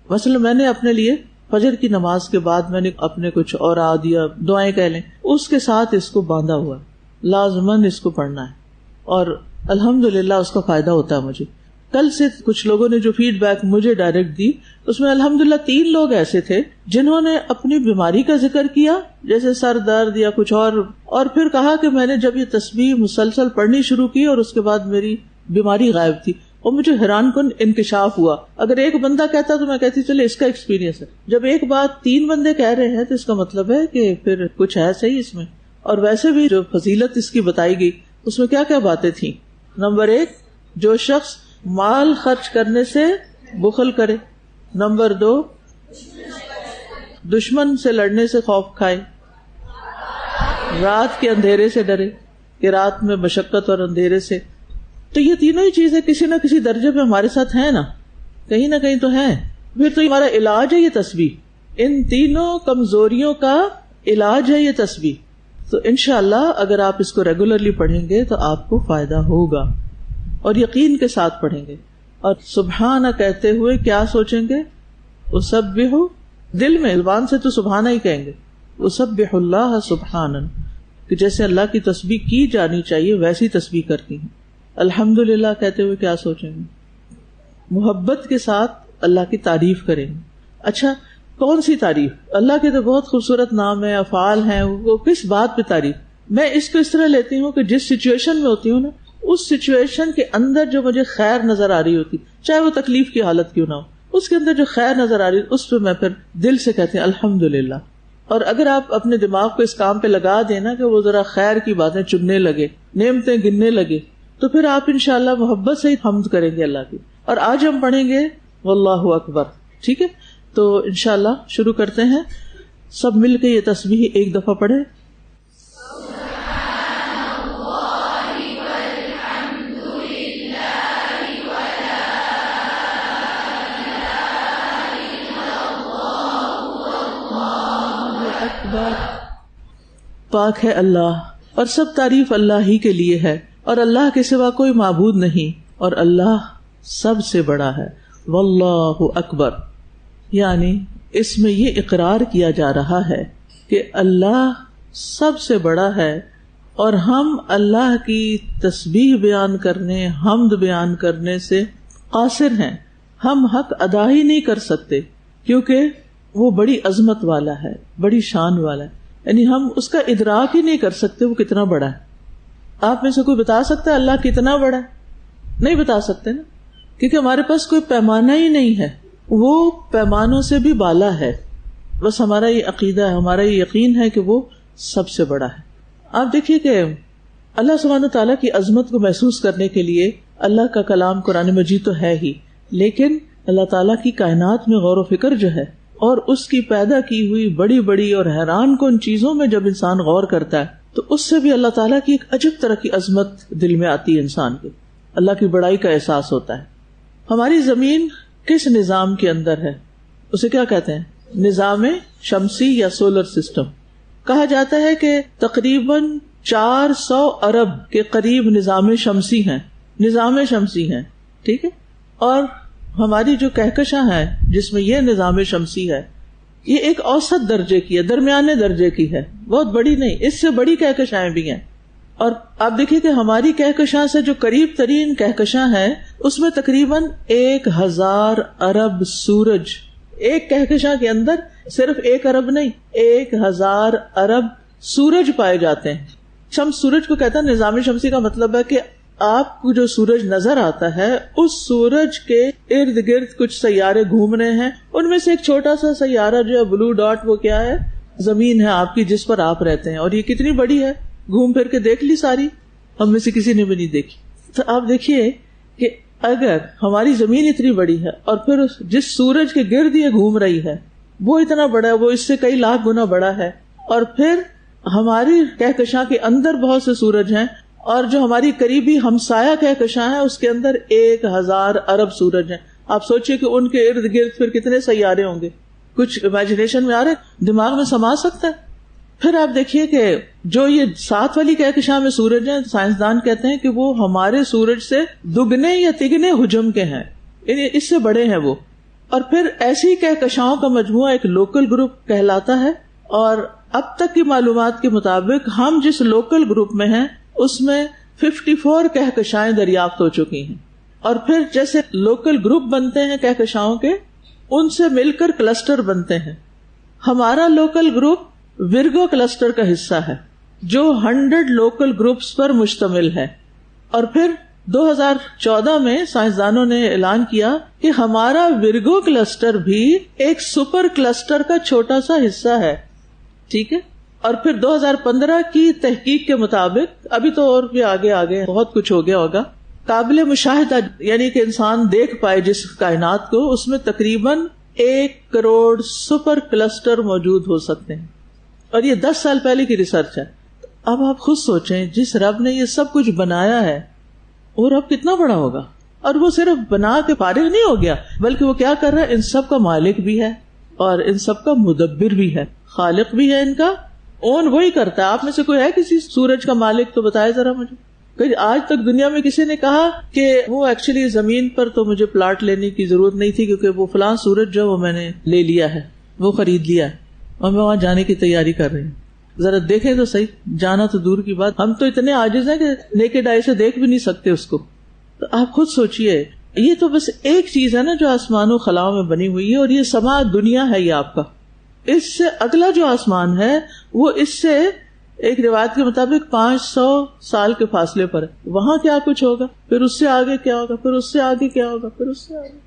مثلا میں نے اپنے لیے فجر کی نماز کے بعد میں نے اپنے کچھ اوراد یا دعائیں کہہ لیں اس کے ساتھ اس کو باندھا ہوا ہے، لازماً اس کو پڑھنا ہے، اور الحمدللہ اس کا فائدہ ہوتا ہے مجھے. کل سے کچھ لوگوں نے جو فیڈ بیک مجھے ڈائریکٹ دی اس میں الحمدللہ 3 لوگ ایسے تھے جنہوں نے اپنی بیماری کا ذکر کیا، جیسے سر درد یا کچھ اور پھر کہا کہ میں نے جب یہ تسبیح مسلسل پڑھنی شروع کی اور اس کے بعد میری بیماری غائب تھی، اور مجھے حیران کن انکشاف ہوا. اگر ایک بندہ کہتا تو میں کہتی چلے اس کا ایکسپیرینس ہے، جب ایک بات 3 بندے کہہ رہے ہیں تو اس کا مطلب ہے کہ پھر کچھ ہے صحیح اس میں. اور ویسے بھی جو فضیلت اس کی بتائی گئی اس میں کیا کیا باتیں تھیں. نمبر 1، جو شخص مال خرچ کرنے سے بخل کرے. نمبر 2، دشمن سے لڑنے سے خوف کھائے. رات کے اندھیرے سے ڈرے کہ رات میں مشقت اور اندھیرے سے. تو یہ تینوں ہی چیزیں کسی نہ کسی درجے پہ ہمارے ساتھ ہیں نا، کہیں نہ کہیں تو ہیں. پھر تو ہمارا علاج ہے یہ تسبیح، ان تینوں کمزوریوں کا علاج ہے یہ تسبیح. تو انشاءاللہ اگر آپ اس کو ریگولرلی پڑھیں گے تو آپ کو فائدہ ہوگا، اور یقین کے ساتھ پڑھیں گے. اور سبحانہ کہتے ہوئے کیا سوچیں گے؟ اسبح، دل میں زبان سے تو سبحانہ ہی کہیں گے، اسبح اللہ سبحانہ، کہ جیسے اللہ کی تسبیح کی جانی چاہیے ویسی تسبیح کرتی ہیں. الحمدللہ کہتے ہوئے کیا سوچیں گے؟ محبت کے ساتھ اللہ کی تعریف کریں گے. اچھا، کون سی تعریف؟ اللہ کے تو بہت خوبصورت نام ہے، افعال ہیں، وہ کس بات پہ تعریف؟ میں اس کو اس طرح لیتی ہوں کہ جس سچویشن میں ہوتی ہوں نا، اس سچویشن کے اندر جو مجھے خیر نظر آ رہی ہوتی، چاہے وہ تکلیف کی حالت کیوں نہ ہو، اس کے اندر جو خیر نظر آ رہی اس پہ میں پھر دل سے کہتے ہیں الحمدللہ. اور اگر آپ اپنے دماغ کو اس کام پہ لگا دینا کہ وہ ذرا خیر کی باتیں چننے لگے، نعمتیں گننے لگے، تو پھر آپ انشاءاللہ محبت سے ہی حمد کریں گے اللہ کی. اور آج ہم پڑھیں گے واللہ اکبر. ٹھیک ہے، تو انشاءاللہ شروع کرتے ہیں. سب مل کے یہ تسبیح ایک دفعہ پڑھیں. پاک ہے اللہ، اور سب تعریف اللہ ہی کے لیے ہے، اور اللہ کے سوا کوئی معبود نہیں، اور اللہ سب سے بڑا ہے. واللہ اکبر، یعنی اس میں یہ اقرار کیا جا رہا ہے کہ اللہ سب سے بڑا ہے، اور ہم اللہ کی تسبیح بیان کرنے، حمد بیان کرنے سے قاصر ہیں. ہم حق ادا ہی نہیں کر سکتے کیونکہ وہ بڑی عظمت والا ہے، بڑی شان والا ہے، یعنی ہم اس کا ادراک ہی نہیں کر سکتے وہ کتنا بڑا ہے. آپ میں سے کوئی بتا سکتا ہے اللہ کتنا بڑا ہے؟ نہیں بتا سکتے نا، کیونکہ ہمارے پاس کوئی پیمانہ ہی نہیں ہے، وہ پیمانوں سے بھی بالا ہے. بس ہمارا یہ عقیدہ ہے، ہمارا یہ یقین ہے کہ وہ سب سے بڑا ہے. آپ دیکھیے کہ اللہ سبحانہ تعالیٰ کی عظمت کو محسوس کرنے کے لیے اللہ کا کلام قرآن مجید تو ہے ہی، لیکن اللہ تعالیٰ کی کائنات میں غور و فکر جو ہے اور اس کی پیدا کی ہوئی بڑی بڑی اور حیران کن چیزوں میں جب انسان غور کرتا ہے تو اس سے بھی اللہ تعالیٰ کی ایک عجب طرح کی عظمت دل میں آتی ہے. انسان کے اللہ کی بڑائی کا احساس ہوتا ہے. ہماری زمین کس نظام کے اندر ہے؟ اسے کیا کہتے ہیں؟ نظام شمسی یا سولر سسٹم. کہا جاتا ہے کہ تقریباً 400 ارب کے قریب نظام شمسی ہیں، نظام شمسی ہیں. ٹھیک ہے، اور ہماری جو کہکشاں ہے جس میں یہ نظام شمسی ہے یہ ایک اوسط درجے کی ہے، درمیانے درجے کی ہے، بہت بڑی نہیں، اس سے بڑی کہکشائیں بھی ہیں. اور آپ دیکھیے کہ ہماری کہکشاں سے جو قریب ترین کہکشاں ہے اس میں تقریباً 1000 ارب سورج، ایک کہکشاں کے اندر صرف 1 ارب نہیں، 1000 ارب سورج پائے جاتے ہیں. شمس سورج کو کہتا ہے. نظام شمسی کا مطلب ہے کہ آپ کو جو سورج نظر آتا ہے اس سورج کے ارد گرد کچھ سیارے گھوم رہے ہیں، ان میں سے ایک چھوٹا سا سیارہ جو ہے بلو ڈاٹ، وہ کیا ہے؟ زمین ہے آپ کی جس پر آپ رہتے ہیں. اور یہ کتنی بڑی ہے، گھوم پھر کے دیکھ لی ساری، ہم میں سے کسی نے بھی نہیں دیکھی. تو آپ دیکھیے کہ اگر ہماری زمین اتنی بڑی ہے اور پھر جس سورج کے گرد یہ گھوم رہی ہے وہ اتنا بڑا ہے، وہ اس سے کئی لاکھ گنا بڑا ہے، اور پھر ہماری کہکشاں کے اندر بہت سے سورج ہیں، اور جو ہماری قریبی ہمسایہ کہکشاں ہے اس کے اندر 1000 ارب سورج ہیں. آپ سوچئے کہ ان کے ارد گرد پھر کتنے سیارے ہوں گے. کچھ امیجنیشن میں آ رہے، دماغ میں سما سکتا ہے. پھر آپ دیکھیے کہ جو یہ 7 والی کہکشاں میں سورج ہیں، سائنسدان کہتے ہیں کہ وہ ہمارے سورج سے 2 یا 3 حجم کے ہیں، یعنی اس سے بڑے ہیں وہ. اور پھر ایسی کہکشاؤں کا مجموعہ ایک لوکل گروپ کہلاتا ہے، اور اب تک کی معلومات کے مطابق ہم جس لوکل گروپ میں ہیں اس میں 54 کہکشائیں دریافت ہو چکی ہیں. اور پھر جیسے لوکل گروپ بنتے ہیں کہکشاؤں کے، ان سے مل کر کلسٹر بنتے ہیں. ہمارا لوکل گروپ ورگو کلسٹر کا حصہ ہے جو 100 لوکل گروپس پر مشتمل ہے. اور پھر 2014 میں سائنسدانوں نے اعلان کیا کہ ہمارا ورگو کلسٹر بھی ایک سپر کلسٹر کا چھوٹا سا حصہ ہے. ٹھیک ہے. اور پھر 2015 کی تحقیق کے مطابق، ابھی تو اور بھی آگے بہت کچھ ہو گیا ہوگا، قابل مشاہدہ یعنی کہ انسان دیکھ پائے جس کائنات کو، اس میں تقریباً 1 کروڑ سپر کلسٹر موجود ہو سکتے ہیں. اور یہ 10 سال پہلے کی ریسرچ ہے. اب آپ خود سوچیں، جس رب نے یہ سب کچھ بنایا ہے وہ رب کتنا بڑا ہوگا. اور وہ صرف بنا کے فارغ نہیں ہو گیا، بلکہ وہ کیا کر رہا ہے، ان سب کا مالک بھی ہے اور ان سب کا مدبر بھی ہے، خالق بھی ہے. ان کا اون وہی کرتا ہے. آپ میں سے کوئی ہے کسی سورج کا مالک؟ تو بتائے ذرا مجھے. کہ آج تک دنیا میں کسی نے کہا کہ وہ ایکچولی زمین پر تو مجھے پلاٹ لینے کی ضرورت نہیں تھی، کیونکہ وہ فلاں سورج جو وہ میں نے لے لیا ہے، وہ خرید لیا ہے اور میں وہاں جانے کی تیاری کر رہی ہوں. ذرا دیکھیں تو صحیح، جانا تو دور کی بات، ہم تو اتنے عاجز ہیں کہ نیکڈ آئی سے دیکھ بھی نہیں سکتے اس کو. تو آپ خود سوچئے، یہ تو بس ایک چیز ہے نا جو آسمان و خلاؤں میں بنی ہوئی ہے، اور یہ سما دنیا ہے یہ آپ کا. اس سے اگلا جو آسمان ہے وہ اس سے ایک روایت کے مطابق 500 سال کے فاصلے پر ہے. وہاں کیا کچھ ہوگا، پھر اس سے آگے کیا ہوگا، پھر اس سے آگے کیا ہوگا، پھر اس سے آگے.